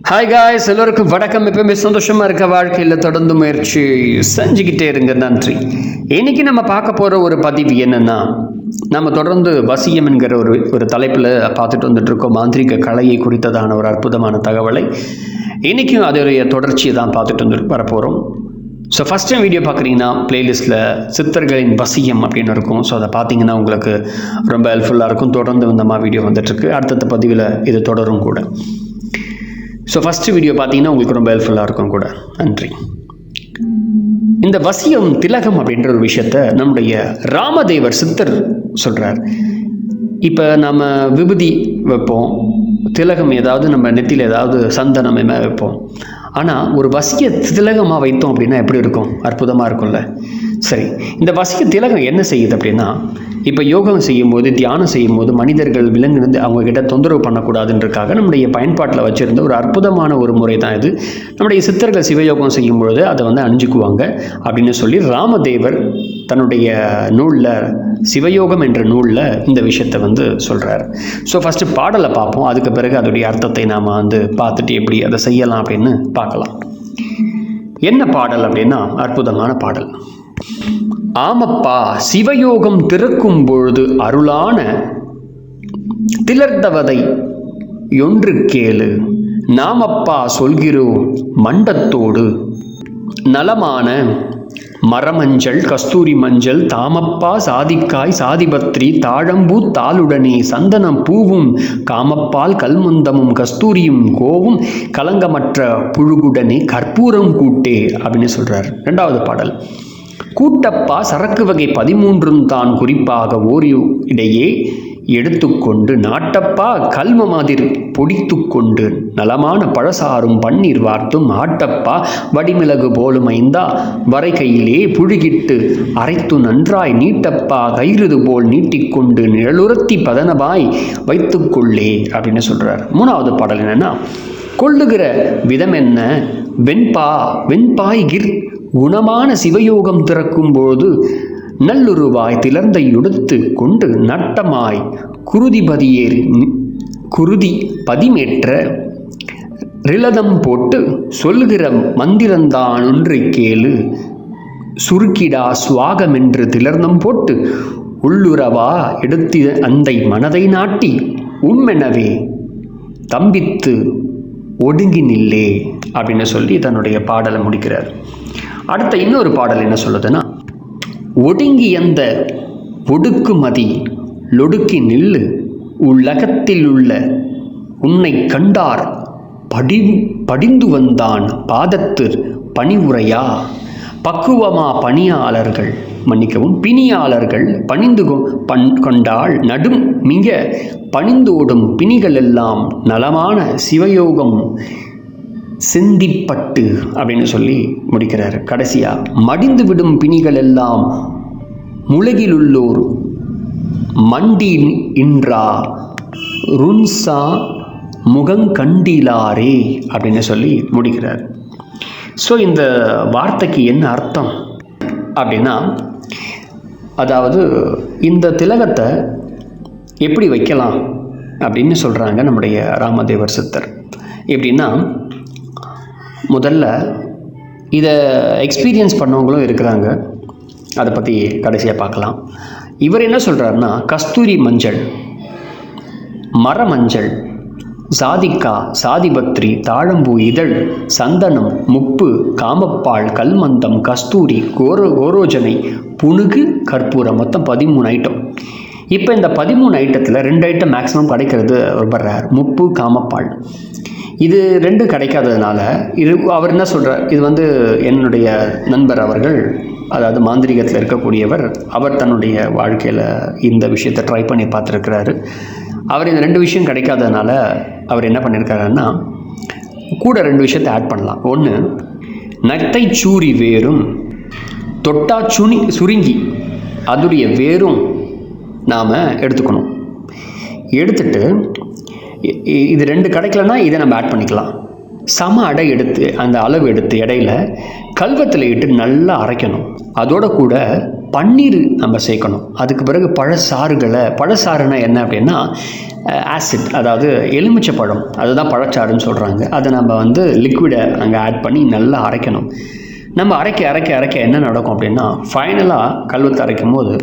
Hi guys, எல்லோருக்கும் வணக்கம். எப்பவுமே சந்தோஷமாக இருக்க வாழ்க்கையில் தொடர்ந்து முயற்சி செஞ்சுக்கிட்டே இருங்க. நன்றி. இன்னைக்கு நம்ம பார்க்க போகிற ஒரு பதிவு என்னென்னா, நம்ம தொடர்ந்து வசியம் என்கிற ஒரு தலைப்பில் பார்த்துட்டு வந்துட்டுருக்கோம். மாந்திரிக கலையை குறித்ததான ஒரு அற்புதமான தகவலை இன்றைக்கும் அதோடைய தொடர்ச்சியை தான் பார்த்துட்டு வரப்போகிறோம். ஸோ ஃபஸ்ட் டைம் வீடியோ பார்க்குறீங்கன்னா பிளேலிஸ்ட்டில் சித்தர்களின் வசியம் அப்படின்னு இருக்கும். ஸோ அதை பார்த்தீங்கன்னா உங்களுக்கு ரொம்ப ஹெல்ப்ஃபுல்லாக இருக்கும். தொடர்ந்து இந்த மாதிரி வீடியோ வந்துட்டுருக்கு. அடுத்தடுத்த பதிவில் இது தொடரும் கூட. ஸோ ஃபஸ்ட்டு வீடியோ பார்த்தீங்கன்னா உங்களுக்கு ரொம்ப ஹெல்ப்ஃபுல்லாக இருக்கும் கூட. நன்றி. இந்த வசியம் திலகம் அப்படின்ற ஒரு விஷயத்த நம்முடைய ராமதேவர் சித்தர் சொல்கிறார். இப்போ நம்ம விபூதி வைப்போம், திலகம் ஏதாவது நம்ம நெத்தியில் ஏதாவது சந்தனம் வைப்போம். ஆனால் ஒரு வசிய திலகமாக வைத்தோம் அப்படின்னா எப்படி இருக்கும்? அற்புதமாக இருக்கும்ல. சரி, இந்த வசிய திலகம் என்ன செய்யுது அப்படின்னா, இப்போ யோகம் செய்யும்போது, தியானம் செய்யும்போது மனிதர்கள் விலங்கிருந்து அவங்கக்கிட்ட தொந்தரவு பண்ணக்கூடாதுன்றக்காக நம்முடைய பயன்பாட்டில் வச்சுருந்த ஒரு அற்புதமான ஒரு முறை தான் இது. நம்முடைய சித்தர்கள் சிவயோகம் செய்யும்பொழுது அதை அணிஞ்சுக்குவாங்க அப்படின்னு சொல்லி ராமதேவர் தன்னுடைய நூலில், சிவயோகம் என்ற நூலில் இந்த விஷயத்தை சொல்கிறார். ஸோ ஃபஸ்ட்டு பாடலை பார்ப்போம். அதுக்கு பிறகு அதோடைய அர்த்தத்தை நாம் பார்த்துட்டு எப்படி அதை செய்யலாம் அப்படின்னு பார்க்கலாம். என்ன பாடல் அப்படின்னா, அற்புதமான பாடல். ஆமப்பா, சிவயோகம் திறக்கும் பொழுது அருளான திலர்தவதை ஒன்று கேளு. நாமப்பா சொல்கிறோம் மண்டத்தோடு நலமான மரமஞ்சள் கஸ்தூரி மஞ்சள் தாமப்பா சாதிக்காய் சாதிபத்ரி தாழம்பூ தாளுடனே சந்தனம் பூவும் காமப்பால் கல்முந்தமும் கஸ்தூரியும் கோவும் கலங்கமற்ற புழுகுடனே கற்பூரம் கூட்டே அப்படின்னு சொல்றார். இரண்டாவது பாடல். கூட்டப்பா சரக்கு வகை 13 தான் குறிப்பாக இடையே எடுத்துக்கொண்டு நாட்டப்பா கல்ம மாதிர் பொடித்து கொண்டு நலமான பழசாரும் பன்னீர் வார்த்தும் ஆட்டப்பா வடிமிளகு போலும் ஐந்தா வரை கையிலே புழுகிட்டு அரைத்து நன்றாய் நீட்டப்பா கயிறுது போல் நீட்டிக்கொண்டு நிழலுரத்தி பதனபாய் வைத்துக்கொள்ளே அப்படின்னு சொல்றார். மூணாவது பாடல் என்னன்னா, கொள்ளுகிற விதம் என்ன வெண்பாய்கிர் குணமான சிவயோகம் திறக்கும்போது நல்லுருவாய் திலர்ந்தை உடுத்து கொண்டு நட்டமாய் குருதி பதிமேற்ற ரிலதம் போட்டு சொல்லுகிற மந்திரந்தான் ஒன்றை கேளு. சுருக்கிடா சுவாகம் என்று திலர்ந்தம் போட்டு உள்ளுறவா எடுத்து அந்த மனதை நாட்டி உம்மெனவே தம்பித்து ஒடுங்கி நில்லே அப்படின்னு சொல்லி தன்னுடைய பாடலை முடிக்கிறார். அடுத்த இன்னொரு பாடல் என்ன சொல்லுதுன்னா, ஒடுங்கி அந்த ஒடுக்குமதி லொடுக்கி நில்லு உலகத்தில் உள்ள உன்னை கண்டார் படிந்து வந்தான் பாதத்து பணிவுரையா. பக்குவமா பணியாளர்கள் பிணியாளர்கள் பணிந்து கொண்டால் நடும் மிக பணிந்தோடும் பிணிகள் எல்லாம் நலமான சிவயோகம் சிந்திப்பட்டு அப்படின்னு சொல்லி முடிக்கிறார். கடைசியா, மடிந்து விடும் பிணிகள் எல்லாம் முலகிலுள்ளோர் மண்டி இன்றா ருன்சா முகங்கண்டிலாரே அப்படின்னு சொல்லி முடிக்கிறார். ஸோ இந்த வார்த்தைக்கு என்ன அர்த்தம் அப்படின்னா, அதாவது இந்த திலகத்தை எப்படி வைக்கலாம் அப்படின்னு சொல்கிறாங்க நம்முடைய ராமதேவர் சித்தர். எப்படின்னா, முதல்ல இதை எக்ஸ்பீரியன்ஸ் பண்ணவங்களும் இருக்கிறாங்க. அதை பற்றி கடைசியாக பார்க்கலாம். இவர் என்ன சொல்கிறாருன்னா, கஸ்தூரி மஞ்சள், மரமஞ்சள், சாதிக்கா சாதிபத்ரி தாழம்பூ இதழ் சந்தனம் முப்பு காமப்பால் கல்மந்தம் கஸ்தூரி கோரோஜனை புனுகு கற்பூரம், மொத்தம் 13 ஐட்டம். இப்போ இந்த 13 ஐட்டத்தில் 2 ஐட்டம் மேக்ஸிமம் கிடைக்கிறது ரொம்ப ரேர். முப்பு காமப்பால் இது 2 கிடைக்காததுனால அவர் என்ன சொல்கிறார், இது என்னுடைய நண்பர் அவர்கள், அதாவது மாந்திரிகத்தில் இருக்கக்கூடியவர், அவர் தன்னுடைய வாழ்க்கையில் இந்த விஷயத்தை ட்ரை பண்ணி பார்த்துருக்கிறாரு. அவர் இந்த 2 விஷயம் கிடைக்காததுனால அவர் என்ன பண்ணியிருக்காருன்னா, கூட 2 விஷயத்தை ஆட் பண்ணலாம். ஒன்று, நத்தை சூரி வேரும் தொட்டா சுருங்கி அதுடைய வேரும் நாம் எடுத்துக்கணும். எடுத்துட்டு இது 2 கிடைக்கலன்னா இதை நம்ம ஆட் பண்ணிக்கலாம். சம அடை எடுத்து அந்த அளவு எடுத்து இடையில கல்வத்தில் இட்டு நல்லா அரைக்கணும். அதோட கூட பன்னீர் நம்ம சேர்க்கணும். அதுக்கு பிறகு பழச்சாறுனா என்ன அப்படின்னா ஆசிட், அதாவது எலுமிச்சை பழம், அதுதான் பழச்சாறுன்னு சொல்கிறாங்க. அதை நம்ம லிக்விடை அங்கே ஆட் பண்ணி நல்லா அரைக்கணும். நம்ம அரைக்க என்ன நடக்கும் அப்படின்னா, ஃபைனலாக கல்வத்தை அரைக்கும் போது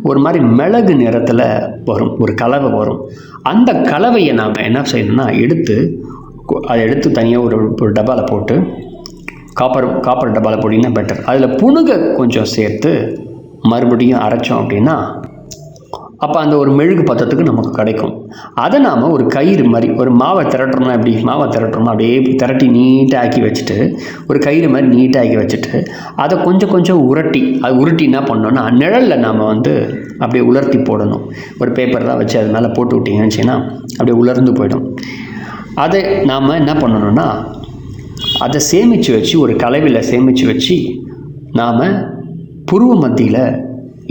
ஒரு மாதிரி மிளகு நிறத்தில் வரும், ஒரு கலவை வரும். அந்த கலவையை நாம் என்ன செய்யணும்னா அதை எடுத்து தனியாக ஒரு டப்பாவில் போட்டு, காப்பர் டப்பாவில் போட்டிங்கன்னா பெட்டர். அதில் புணுகை கொஞ்சம் சேர்த்து மறுபடியும் அரைச்சோம் அப்படின்னா அப்போ அந்த ஒரு மெழுகு பதத்துக்கு நமக்கு கிடைக்கும். அதை நாம் ஒரு கயிறு மாதிரி, ஒரு மாவை திரட்டுறோம்னா அப்படியே திரட்டி நீட்டாக ஆக்கி வச்சுட்டு, ஒரு கயிறு மாதிரி நீட்டாக ஆக்கி வச்சுட்டு, அதை கொஞ்சம் உருட்டி என்ன பண்ணோன்னா நிழலில் நாம் அப்படியே உலர்த்தி போடணும். ஒரு பேப்பர் தான் வச்சு அது மேலே போட்டு விட்டிங்கன்னு வச்சிங்கன்னா அப்படியே உலர்ந்து போயிடும். அதை நாம் என்ன பண்ணணும்னா அதை சேமித்து வச்சு, ஒரு கலவையில் சேமித்து வச்சு நாம் புருவ மத்தியில்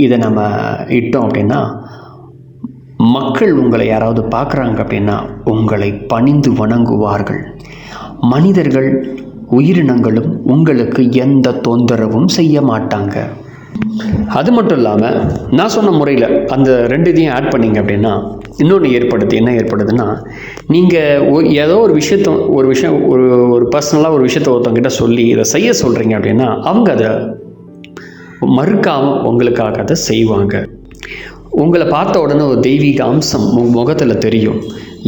இதை நம்ம இட்டோம் அப்படின்னா, மக்கள் உங்களை யாராவது பார்க்குறாங்க அப்படின்னா உங்களை பணிந்து வணங்குவார்கள். மனிதர்கள், உயிரினங்களும் உங்களுக்கு எந்த தொந்தரவும் செய்ய மாட்டாங்க. அது மட்டும் இல்லாமல் நான் சொன்ன முறையில் அந்த 2 இதையும் ஆட் பண்ணிங்க அப்படின்னா இன்னொன்று என்ன ஏற்படுதுன்னா, நீங்கள் ஏதோ ஒரு பர்சனலாக ஒரு விஷயத்தை ஒருத்தவங்கிட்ட சொல்லி இதை செய்ய சொல்கிறீங்க அப்படின்னா அவங்க அதை மறுக்காமல் உங்களுக்காக அதை செய்வாங்க. உங்களை பார்த்த உடனே ஒரு தெய்வீக அம்சம் முகத்தில் தெரியும்.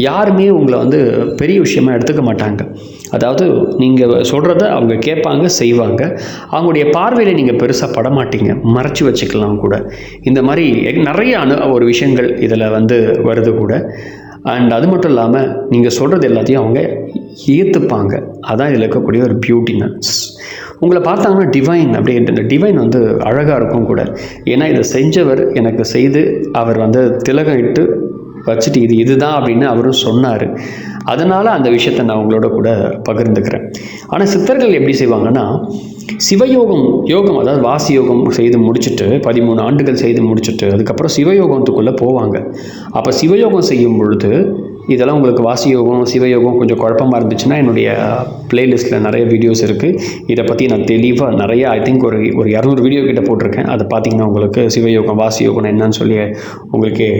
யாருமே உங்களை பெரிய விஷயமாக எடுத்துக்க மாட்டாங்க. அதாவது நீங்கள் சொல்கிறத அவங்க கேட்பாங்க, செய்வாங்க. அவங்களுடைய பார்வையில் நீங்கள் பெருசாக படமாட்டீங்க, மறைச்சி வச்சுக்கலாம் கூட. இந்த மாதிரி நிறைய ஒரு விஷயங்கள் இதில் வருது கூட. அண்ட் அது மட்டும் இல்லாமல் நீங்கள் சொல்கிறது எல்லாத்தையும் அவங்க ஏற்றுப்பாங்க. அதான் இதில் இருக்கக்கூடிய ஒரு பியூட்டினஸ். உங்களை பார்த்தாங்கன்னா டிவைன், அப்படியே இந்த டிவைன் அழகாக இருக்கும் கூட. ஏன்னா இதை செஞ்சவர் எனக்கு செய்து அவர் திலகம் இட்டு வச்சுட்டு இதுதான் அப்படின்னு அவரும் சொன்னார். அதனால் அந்த விஷயத்தை நான் உங்களோட கூட பகிர்ந்துக்கிறேன். ஆனால் சித்தர்கள் எப்படி செய்வாங்கன்னா, யோகம் அதாவது வாசி யோகம் செய்து முடிச்சுட்டு 13 ஆண்டுகள் செய்து முடிச்சுட்டு அதுக்கப்புறம் சிவயோகத்துக்குள்ளே போவாங்க. அப்போ சிவயோகம் செய்யும் பொழுது இதெல்லாம் உங்களுக்கு வாசி யோகம், சிவயோகம் கொஞ்சம் குழப்பமாக இருந்துச்சுன்னா என்னுடைய பிளேலிஸ்ட்டில் நிறைய வீடியோஸ் இருக்குது. இதை பற்றி நான் தெளிவாக நிறையா ஐ திங்க் ஒரு 200 வீடியோ கிட்ட போட்டிருக்கேன். அதை பார்த்திங்கன்னா உங்களுக்கு சிவயோகம், வாசி யோகம் என்னன்னு சொல்லி உங்களுக்கே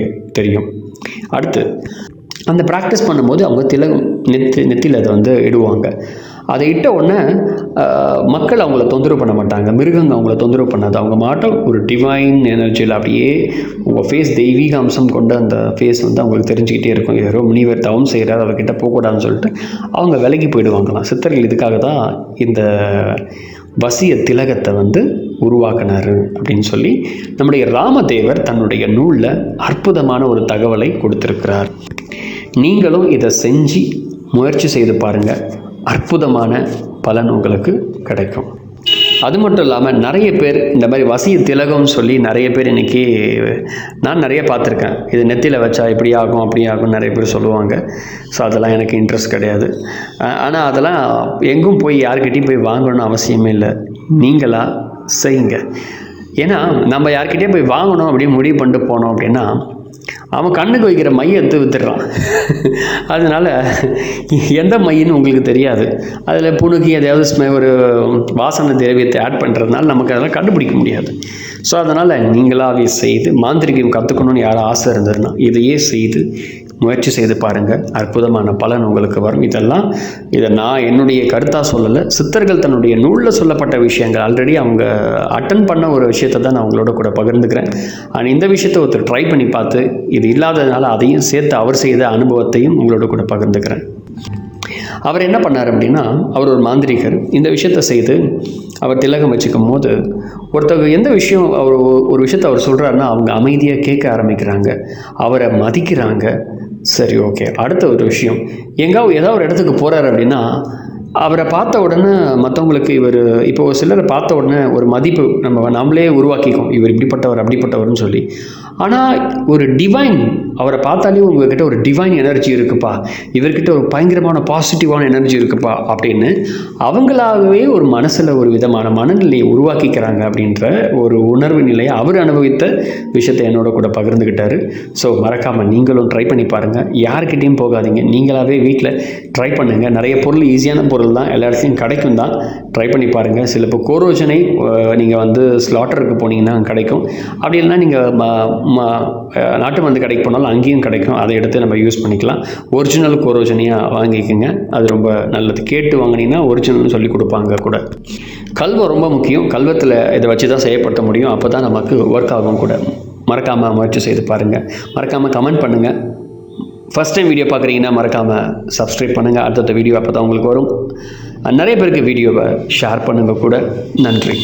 தெரியும். அடுத்து அந்த ப்ராக்டிஸ் பண்ணும்போது அவங்க திலகம் நெத்தியில் அதை இடுவாங்க. அதை இட்ட உடனே மக்கள் அவங்கள தொந்தரவு பண்ண மாட்டாங்க, மிருகங்க அவங்கள தொந்தரவு பண்ணாது. அவங்க மாட்டம் ஒரு டிவைன் எனர்ஜியில் அப்படியே உங்கள் ஃபேஸ் தெய்வீக அம்சம் கொண்ட அந்த ஃபேஸ் அவங்களுக்கு தெரிஞ்சுக்கிட்டே இருக்கும். யாரோ முனிவர் தவம் செய்கிறார், அவர்கிட்ட போகக்கூடாதுன்னு சொல்லிட்டு அவங்க விலகி போயிடுவாங்களாம். சித்தர்கள் இதுக்காக தான் இந்த வசிய திலகத்தை உருவாக்கினார் அப்படின்னு சொல்லி நம்முடைய ராமதேவர் தன்னுடைய நூலில் அற்புதமான ஒரு தகவலை கொடுத்திருக்கிறார். நீங்களும் இதை செஞ்சு முயற்சி செய்து பாருங்கள், அற்புதமான பலன் உங்களுக்கு கிடைக்கும். அது மட்டும் இல்லாமல் நிறைய பேர் இந்த மாதிரி வசிய திலகம்னு சொல்லி நிறைய பேர் இன்றைக்கி நான் நிறைய பார்த்துருக்கேன். இது நெத்தியில் வச்சா இப்படி ஆகும் அப்படி ஆகும் நிறைய பேர் சொல்லுவாங்க. ஸோ அதெல்லாம் எனக்கு இன்ட்ரெஸ்ட் கிடையாது. ஆனால் அதெல்லாம் எங்கும் போய் யார்கிட்டையும் போய் வாங்கணும்னு அவசியமே இல்லை, நீங்களாக செய்யுங்க. ஏன்னா நம்ம யார்கிட்டயே போய் வாங்கணும் அப்படின்னு முடிவு பண்ணிட்டு போனோம் அப்படின்னா அவன் கண்ணுக்கு வைக்கிற மையை எடுத்து வித்துடுறான். அதனால் எந்த மையின்னு உங்களுக்கு தெரியாது. அதில் புணுக்கி எதையாவது ஒரு வாசனை திரவியத்தை ஆட் பண்ணுறதுனால நமக்கு அதெல்லாம் கண்டுபிடிக்க முடியாது. ஸோ அதனால் நீங்களாகவே செய்து மாந்திரிகம் கற்றுக்கணுன்னு யாரும் ஆசை இருந்ததுன்னா இதையே செய்து முயற்சி செய்து பாருங்கள், அற்புதமான பலன் உங்களுக்கு வரும். இதை நான் என்னுடைய கருத்தாக சொல்லலை, சித்தர்கள் தன்னுடைய நூலில் சொல்லப்பட்ட விஷயங்கள். ஆல்ரெடி அவங்க அட்டன் பண்ண ஒரு விஷயத்தை தான் நான் உங்களோட கூட பகிர்ந்துக்கிறேன். ஆனால் இந்த விஷயத்தை ஒருத்தர் ட்ரை பண்ணி பார்த்து இது இல்லாததுனால அதையும் சேர்த்து அவர் செய்த அனுபவத்தையும் உங்களோட கூட பகிர்ந்துக்கிறேன். அவர் என்ன பண்ணார் அப்படின்னா, அவர் ஒரு மாந்திரிகர். இந்த விஷயத்தை செய்து அவர் திலகம் வச்சுக்கும் போது ஒருத்தர் எந்த விஷயம் ஒரு விஷயத்தை அவர் சொல்கிறாருன்னா அவங்க அமைதியாக கேட்க ஆரம்பிக்கிறாங்க, அவரை மதிக்கிறாங்க. சரி, ஓகே. அடுத்த ஒரு விஷயம், ஏதாவது ஒரு இடத்துக்கு போகிறாரு அப்படின்னா அவரை பார்த்த உடனே மற்றவங்களுக்கு இப்போ சிலரை பார்த்த உடனே ஒரு மதிப்பு நம்மளே உருவாக்கிக்கும், இவர் இப்படிப்பட்டவர் அப்படிப்பட்டவர்னு சொல்லி. ஆனால் ஒரு டிவைன், அவரை பார்த்தாலே உங்ககிட்ட ஒரு டிவைன் எனர்ஜி இருக்குப்பா, இவர்கிட்ட ஒரு பயங்கரமான பாசிட்டிவான எனர்ஜி இருக்குப்பா அப்படின்னு அவங்களாகவே ஒரு மனசில் ஒரு விதமான மனநிலையை உருவாக்கிக்கிறாங்க அப்படின்ற ஒரு உணர்வு நிலையை அவர் அனுபவித்த விஷயத்தை என்னோட கூட பகிர்ந்துக்கிட்டாரு. ஸோ மறக்காமல் நீங்களும் ட்ரை பண்ணி பாருங்கள். யாருக்கிட்டையும் போகாதீங்க, நீங்களாகவே வீட்டில் ட்ரை பண்ணுங்கள். நிறைய பொருள் ஈஸியான பொருள் தான், எல்லா இடத்துலையும் கிடைக்கும் தான். ட்ரை பண்ணி பாருங்கள். சில இப்போ கோரோஜனை நீங்கள் வந்து ஸ்லாட்டருக்கு போனீங்கன்னா கிடைக்கும். அப்படி இல்லைனா நீங்கள் நாட்டு மருந்து கடைக்கு போனாலும் அங்கேயும் கிடைக்கும். அதை எடுத்து நம்ம யூஸ் பண்ணிக்கலாம். ஒரிஜினல் கோரோஜனியாக வாங்கிக்கோங்க, அது ரொம்ப நல்லது. கேட்டு வாங்கினீங்கன்னா ஒரிஜினல்னு சொல்லி கொடுப்பாங்க கூட. கல்வம் ரொம்ப முக்கியம். கல்வத்தில் இதை வச்சு தான் செய்யப்படுத்த முடியும். அப்போ தான் நமக்கு ஒர்க் ஆகும் கூட. மறக்காமல் முயற்சி செய்து பாருங்கள். மறக்காமல் கமெண்ட் பண்ணுங்கள். ஃபஸ்ட் டைம் வீடியோ பார்க்குறீங்கன்னா மறக்காமல் சப்ஸ்கிரைப் பண்ணுங்கள். அடுத்தடுத்த வீடியோ அப்போ தான் உங்களுக்கு வரும். நிறைய பேருக்கு வீடியோவை ஷேர் பண்ணுங்கள் கூட. நன்றி.